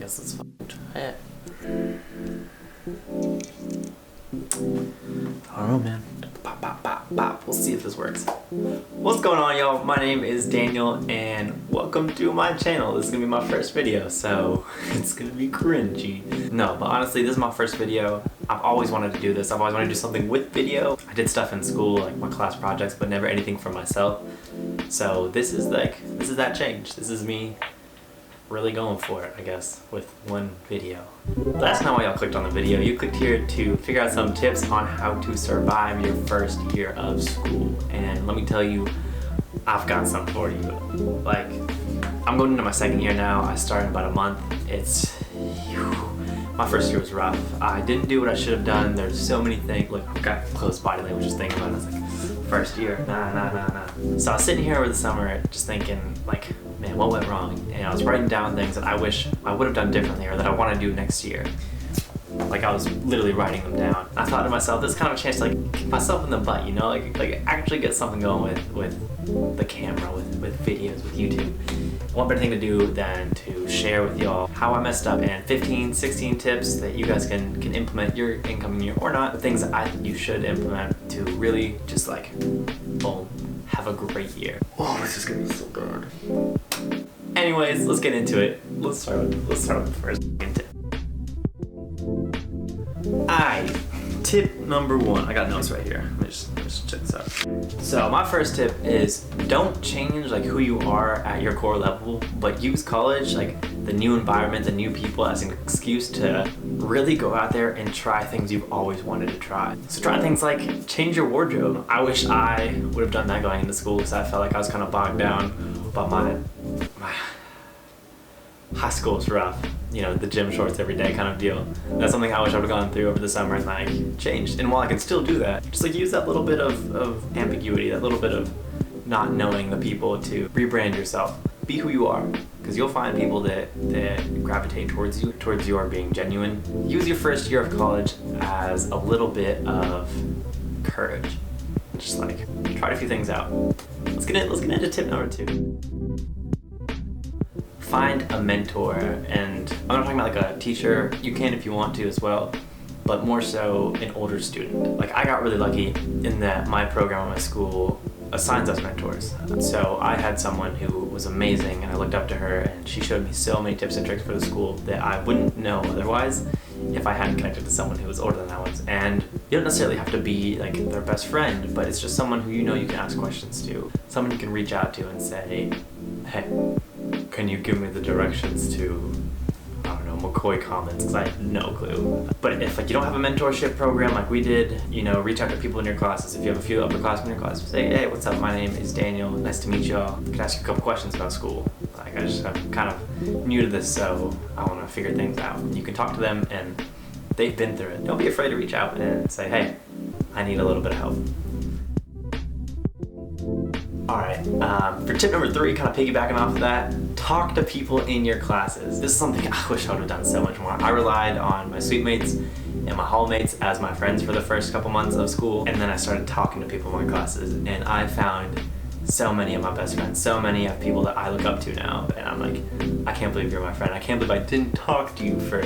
guess let's try it. I don't know, man. Pop, pop, pop, pop. We'll see if this works. What's going on, y'all? My name is Daniel, and welcome to my channel. This is gonna be my first video, so it's gonna be cringy. No, but honestly, this is my first video. I've always wanted to do this. I've always wanted to do something with video. I did stuff in school, like my class projects, but never anything for myself. So this is that change. This is me really going for it, I guess, with one video. That's not why y'all clicked on the video. You clicked here to figure out some tips on how to survive your first year of school. And let me tell you, I've got some for you. Like, I'm going into my second year now. I started in about a month. My first year was rough. I didn't do what I should have done. There's so many things. Look, I've got close body language just thinking about it. I was like, first year, nah. So I was sitting here over the summer just thinking, like, man, what went wrong? And I was writing down things that I wish I would have done differently or that I want to do next year. Like, I was literally writing them down. I thought to myself, this is kind of a chance to like kick myself in the butt, you know, like actually get something going with the camera, with videos, with YouTube. What better thing to do than to share with y'all how I messed up and 15, 16 tips that you guys can implement your incoming year or not, the things that I think you should implement to really just like, boom, have a great year. Oh, this is gonna be so good. Anyways, let's get into it. Let's start with the first tip. Tip number one. I got notes right here. Let me just check this out. So my first tip is don't change like who you are at your core level, but use college, like the new environment, the new people, as an excuse to really go out there and try things you've always wanted to try. So try things like change your wardrobe. I wish I would have done that going into school because I felt like I was kind of bogged down by my high school was rough, you know, the gym shorts every day kind of deal. That's something I wish I would have gone through over the summer and like changed. And while I can still do that, just like use that little bit of ambiguity, that little bit of not knowing the people to rebrand yourself. Be who you are, because you'll find people that gravitate towards your being genuine. Use your first year of college as a little bit of courage. Just like try a few things out. Let's get into tip number 2. Find a mentor, and I'm not talking about like a teacher. You can if you want to as well, but more so an older student. Like, I got really lucky in that my program at my school assigns us mentors. So I had someone who was amazing and I looked up to her, and she showed me so many tips and tricks for the school that I wouldn't know otherwise if I hadn't connected to someone who was older than I was. And you don't necessarily have to be like their best friend, but it's just someone who you know you can ask questions to, someone you can reach out to and say, hey, can you give me the directions to, I don't know, McCoy Commons, because I have no clue. But if like you don't have a mentorship program like we did, you know, reach out to people in your classes. If you have a few upperclassmen in your class, say, hey, what's up, my name is Daniel, nice to meet y'all. I can ask you a couple questions about school. Like, I'm kind of new to this, so I want to figure things out. You can talk to them and they've been through it. Don't be afraid to reach out and say, hey, I need a little bit of help. Alright, for tip number 3, kind of piggybacking off of that, talk to people in your classes. This is something I wish I would have done so much more. I relied on my suite mates and my hall mates as my friends for the first couple months of school, and then I started talking to people in my classes, and I found so many of my best friends, so many of people that I look up to now, and I'm like, I can't believe you're my friend. I can't believe I didn't talk to you for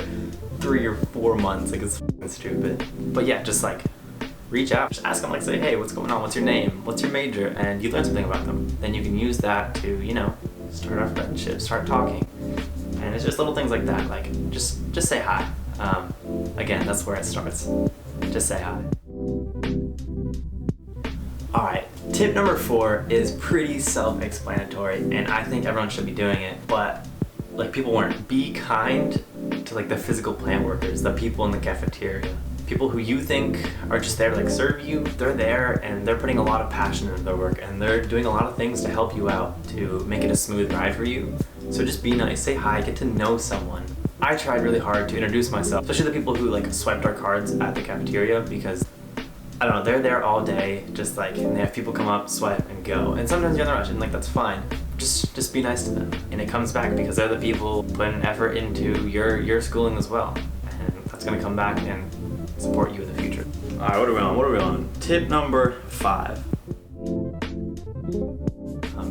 3 or 4 months. Like, it's f***ing stupid. But yeah, just like, reach out, just ask them, like, say, hey, what's going on? What's your name? What's your major? And you learn something about them. Then you can use that to, you know, start a friendship, start talking. And it's just little things like that, like, just say hi. Again, that's where it starts. Just say hi. Alright, tip number 4 is pretty self-explanatory, and I think everyone should be doing it, but, like, people weren't. Be kind to, like, the physical plant workers, the people in the cafeteria. People who you think are just there to like serve you, they're there and they're putting a lot of passion into their work and they're doing a lot of things to help you out, to make it a smooth ride for you. So just be nice, say hi, get to know someone. I tried really hard to introduce myself, especially the people who like swiped our cards at the cafeteria, because I don't know, they're there all day, just like, and they have people come up, swipe, and go. And sometimes you're in the rush, and like that's fine. Just be nice to them. And it comes back because they're the people putting effort into your schooling as well. And that's gonna come back and support you in the future. All right, what are we on? Tip number 5.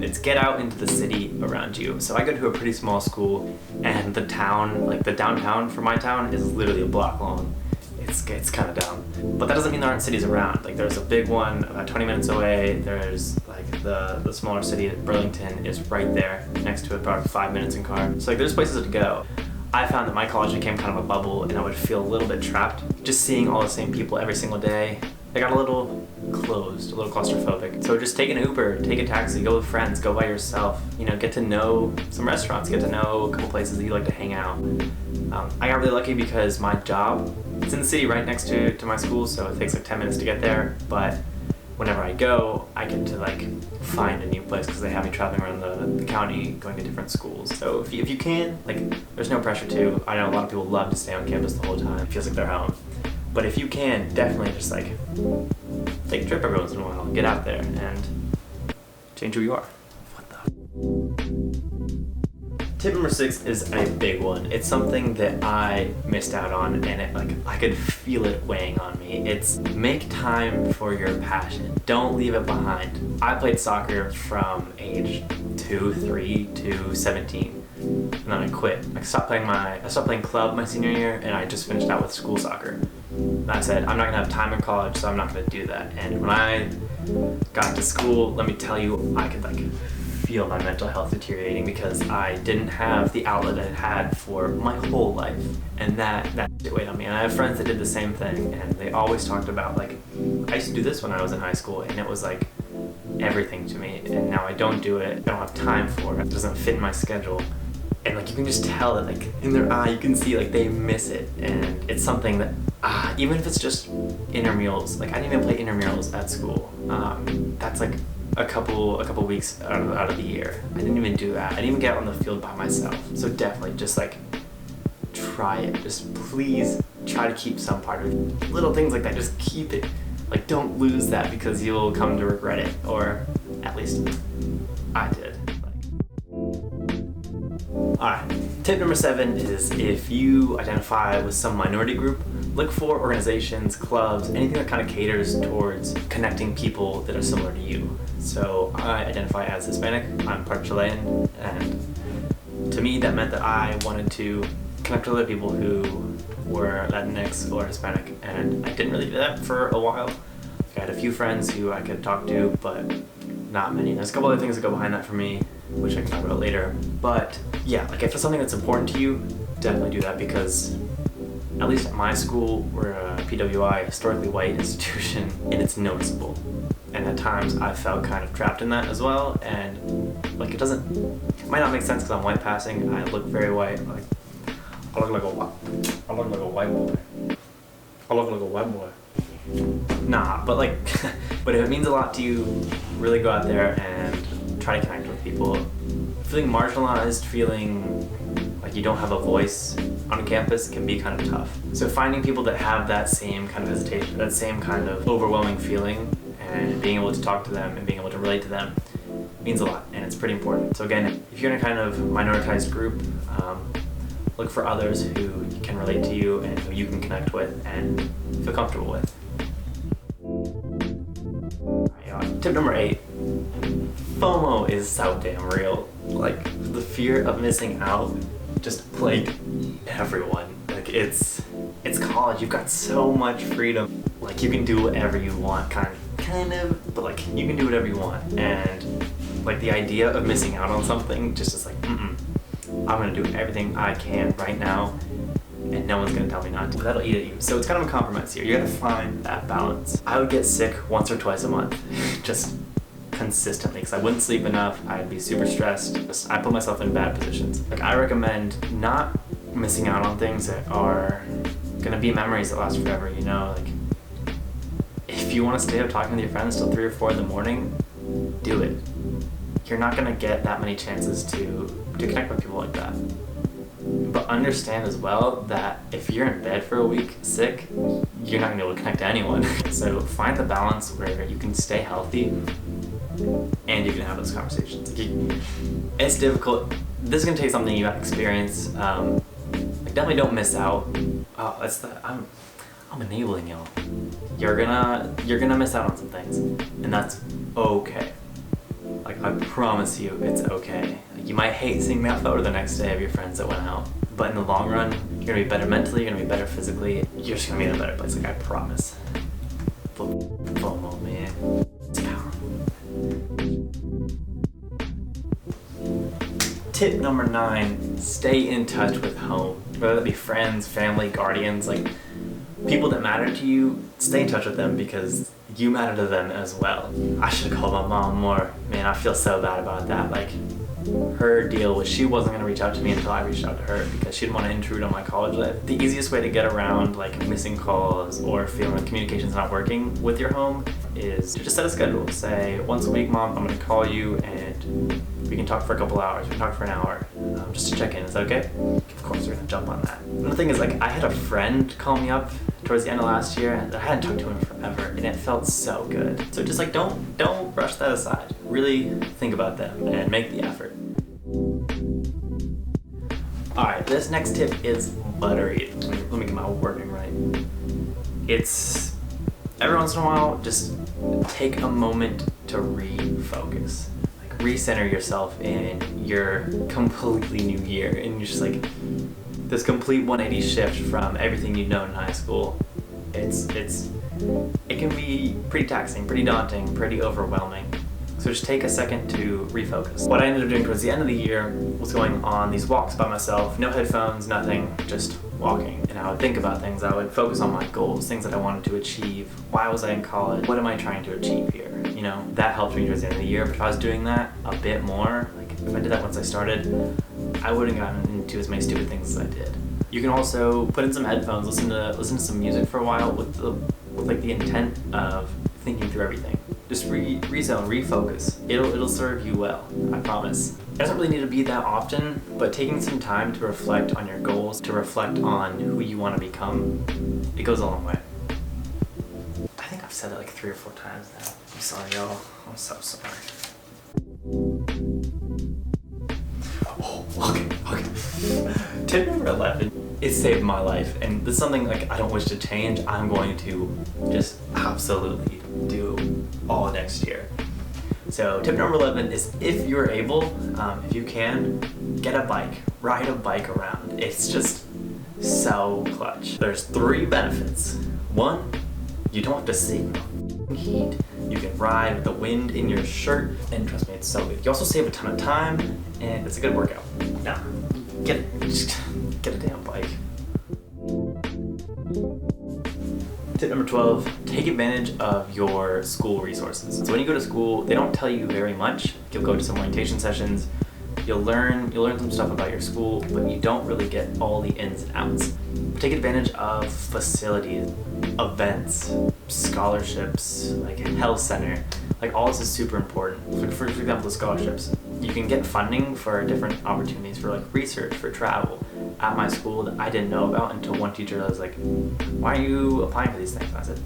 It's get out into the city around you. So I go to a pretty small school, and the town, like the downtown for my town, is literally a block long. It's kind of down. But that doesn't mean there aren't cities around. Like there's a big one about 20 minutes away. There's like the smaller city, Burlington, is right there next to it, about 5 minutes in car. So like there's places to go. I found that my college became kind of a bubble, and I would feel a little bit trapped. Just seeing all the same people every single day, I got a little closed, a little claustrophobic. So just take an Uber, take a taxi, go with friends, go by yourself. You know, get to know some restaurants, get to know a couple places that you like to hang out. I got really lucky because my job, it's in the city right next to my school, so it takes like 10 minutes to get there. But whenever I go, I get to like find a new place because they have me traveling around the county, going to different schools. So if you can, like, there's no pressure to. I know a lot of people love to stay on campus the whole time. It feels like they're home. But if you can, definitely just like take a trip every once in a while, get out there and change who you are. What the? Tip number 6 is a big one. It's something that I missed out on, and I could feel it weighing on me. It's make time for your passion. Don't leave it behind. I played soccer from age 2, 3 to 17. And then I quit. I stopped playing club my senior year, and I just finished out with school soccer. And I said, I'm not gonna have time in college, so I'm not gonna do that. And when I got to school, let me tell you, I could like feel my mental health deteriorating because I didn't have the outlet I had for my whole life. And that weighed on me. And I have friends that did the same thing, and they always talked about like, I used to do this when I was in high school, and it was like everything to me. And now I don't do it. I don't have time for it. It doesn't fit in my schedule. And like you can just tell that like in their eye, you can see like they miss it. And it's something that even if it's just intramurals, like I didn't even play intramurals at school. That's like a couple weeks out of the year. I didn't even do that. I didn't even get out on the field by myself. So definitely just like try it. Just please try to keep some part of it. Little things like that, just keep it. Like don't lose that because you'll come to regret it, or at least I did. Alright, tip number 7 is if you identify with some minority group, look for organizations, clubs, anything that kind of caters towards connecting people that are similar to you. So I identify as Hispanic, I'm part Chilean, and to me that meant that I wanted to connect with other people who were Latinx or Hispanic, and I didn't really do that for a while. I had a few friends who I could talk to, but not many. There's a couple other things that go behind that for me, which I can talk about later. But yeah, like if it's something that's important to you, definitely do that, because at least at my school, we're a PWI, historically white institution, and it's noticeable. And at times I felt kind of trapped in that as well, and like it might not make sense because I'm white passing, I look very white, like I look like a white boy. I look like a white boy. Nah, but like, but if it means a lot to you, really go out there and try to connect with people. Feeling marginalized, feeling like you don't have a voice on campus can be kind of tough. So finding people that have that same kind of hesitation, that same kind of overwhelming feeling, and being able to talk to them and being able to relate to them means a lot, and it's pretty important. So again, if you're in a kind of minoritized group, look for others who can relate to you and who you can connect with and feel comfortable with. Tip number 8, FOMO is so damn real. Like the fear of missing out just plague everyone. Like it's college, you've got so much freedom. Like you can do whatever you want, kind of, but like you can do whatever you want. And like the idea of missing out on something just is like, I'm gonna do everything I can right now, and no one's gonna tell me not to. That'll eat at you. So it's kind of a compromise here. You gotta find that balance. I would get sick once or twice a month, just consistently, because I wouldn't sleep enough. I'd be super stressed. I put myself in bad positions. Like I recommend not missing out on things that are gonna be memories that last forever. You know, like if you want to stay up talking with your friends till 3 or 4 in the morning, do it. You're not gonna get that many chances to connect with people like that. But understand as well that if you're in bed for a week sick, you're not gonna be able to connect to anyone. So find the balance where you can stay healthy and you can have those conversations. It's difficult. This is gonna take something you have experience. Like definitely don't miss out. I'm enabling y'all. You're gonna miss out on some things, and that's okay. Like I promise you, it's okay. Like, you might hate seeing that photo the next day of your friends that went out, but in the long run, you're gonna be better mentally, you're gonna be better physically, you're just gonna be in a better place, like I promise. FOMO, man. It's powerful. Tip number 9, stay in touch with home. Whether that be friends, family, guardians, like people that matter to you, stay in touch with them because you matter to them as well. I should have called my mom more. Man, I feel so bad about that. Like, her deal was she wasn't gonna reach out to me until I reached out to her because she didn't want to intrude on my college life. The easiest way to get around like missing calls or feeling like communication's not working with your home is to just set a schedule. Say, once a week, Mom, I'm gonna call you and we can talk for a couple hours. We can talk for an hour just to check in. Is that okay? Of course, we're gonna jump on that. Another thing is, like, I had a friend call me up towards the end of last year and I hadn't talked to him forever and it felt so good. So just like don't brush that aside. Really think about them and make the effort. Alright, this next tip is buttery. Let me get my wording right. It's every once in a while, just take a moment to refocus. Like, recenter yourself in your completely new year and you're just like this complete 180 shift from everything you've known in high school. It can be pretty taxing, pretty daunting, pretty overwhelming. So just take a second to refocus. What I ended up doing towards the end of the year was going on these walks by myself, no headphones, nothing, just walking. And I would think about things. I would focus on my goals, things that I wanted to achieve. Why was I in college? What am I trying to achieve here? You know, that helped me towards the end of the year. But if I was doing that a bit more, like if I did that once I started, I wouldn't have gotten into as many stupid things as I did. You can also put in some headphones, listen to some music for a while with like the intent of thinking through everything. Just rezone, refocus. It'll serve you well, I promise. It doesn't really need to be that often, but taking some time to reflect on your goals, to reflect on who you want to become, it goes a long way. I think I've said it like 3 or 4 times now. I'm sorry, y'all. I'm so sorry. Okay. Tip number 11. It saved my life, and this is something like I don't wish to change. I'm going to just absolutely do all next year. So tip number 11 is, if you're able, if you can, get a bike, ride a bike around. It's just so clutch. There's 3 benefits. 1, you don't have to sit in the heat. You can ride with the wind in your shirt, and trust me, it's so good. You also save a ton of time, and it's a good workout. Now, just get a damn bike. Tip number 12, take advantage of your school resources. So when you go to school, they don't tell you very much. You'll go to some orientation sessions, you'll learn some stuff about your school, but you don't really get all the ins and outs. Take advantage of facilities, events, scholarships, like health center. Like, all this is super important. For example, the scholarships. You can get funding for different opportunities for like research, for travel. At my school that I didn't know about until one teacher was like, why are you applying for these things? And I said,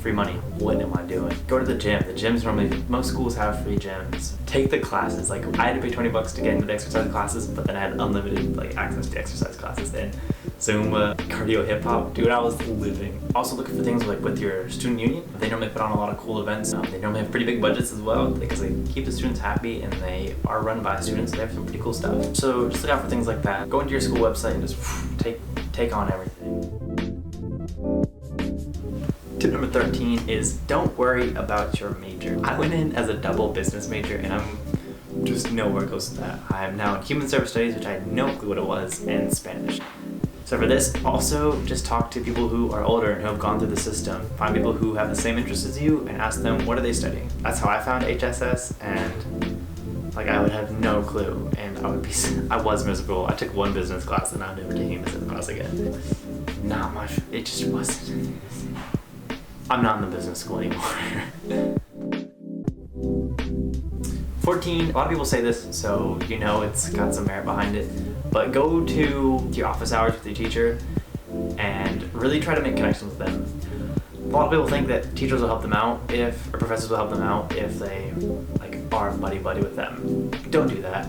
free money. What am I doing? Go to the gym. The gyms normally, most schools have free gyms. Take the classes. Like, I had to pay $20 to get into the exercise classes, but then I had unlimited like access to exercise classes and Zumba, cardio, hip hop. Dude, I was living. Also look for things like with your student union. They normally put on a lot of cool events. They normally have pretty big budgets as well because they keep the students happy and they are run by students. So they have some pretty cool stuff. So just look out for things like that. Go into your school website and just take on everything. Tip number 13 is, don't worry about your major. I went in as a double business major and I'm just nowhere close to that. I am now in human service studies, which I had no clue what it was, and Spanish. So for this, also just talk to people who are older and who have gone through the system. Find people who have the same interests as you and ask them, what are they studying? That's how I found HSS, and like I would have no clue, and I was miserable. I took 1 business class and I'm never taking a business class again. Not much, it just wasn't. I'm not in the business school anymore. 14, a lot of people say this, so you know it's got some merit behind it, but go to your office hours with your teacher and really try to make connections with them. A lot of people think that teachers will help them out or professors will help them out if they like are buddy-buddy with them. Don't do that.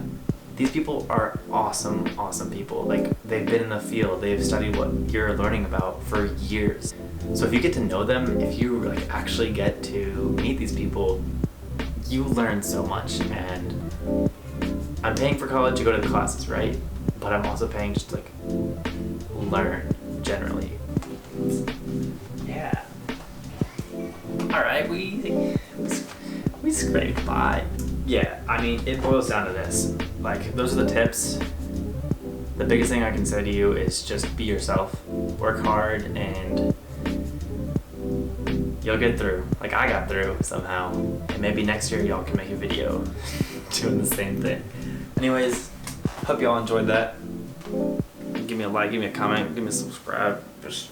These people are awesome people. Like, they've been in the field, they've studied what you're learning about for years. So if you get to know them, if you like actually get to meet these people, you learn so much, and I'm paying for college to go to the classes, right? But I'm also paying just to like learn generally. Yeah. All right, we scraped by. Yeah, I mean, it boils down to this. Like, those are the tips. The biggest thing I can say to you is just be yourself, work hard, and you'll get through. Like, I got through somehow. And maybe next year y'all can make a video doing the same thing. Anyways, hope y'all enjoyed that. Give me a like, give me a comment, give me a subscribe. Just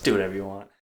do whatever you want.